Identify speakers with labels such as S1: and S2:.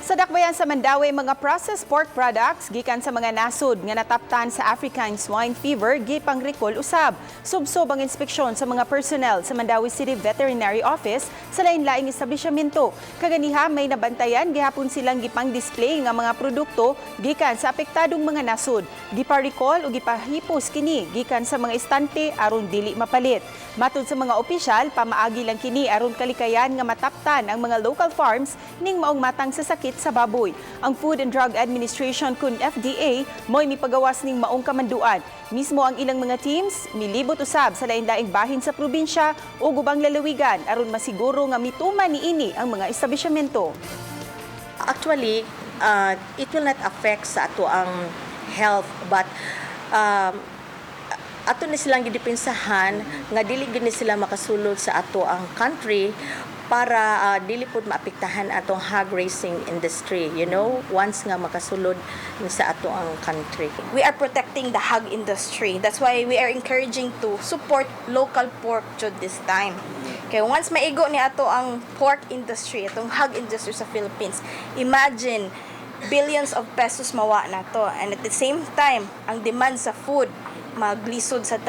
S1: Sa dakbayan sa Mandawi, mga processed pork products gikan sa mga nasud nga nataptan sa African swine fever gipang recall usab. Subsob ang inspeksyon sa mga personnel sa Mandawi City Veterinary Office sa lain-laing establishmento. Kaganiha may nabantayan gihapon silang gipang display nga mga produkto gikan sa apektadong mga nasud. Gipa-recall o gipahipos kini gikan sa mga estante aron dili mapalit. Matud sa mga opisyal, pamaagi lang kini aron kalikayan nga mataptan ang mga local farms ning maong matang sa sakit sa baboy. Ang Food and Drug Administration kun FDA mo'y mipagawas ning maong kamanduan. Mismo ang ilang mga teams milibot usab sa lain-laing bahin sa probinsya o gubang lalawigan aron masiguro nga mituman niini ang mga establishmento.
S2: Actually, it will not affect sa ato ang health, but ato ni silang gidepensahan nga dili gid ni sila makasulod sa ato ang country para dili pud maapektahan atong hog raising industry, once nga makasulod ni sa ato ang country.
S3: We are protecting the hog industry. That's why we are encouraging to support local pork jud this time. Okay, once maigo ni ato ang pork industry, atong hog industry sa Philippines, imagine billions of pesos mawa na to. And at the same time, ang demand sa food maglisod sa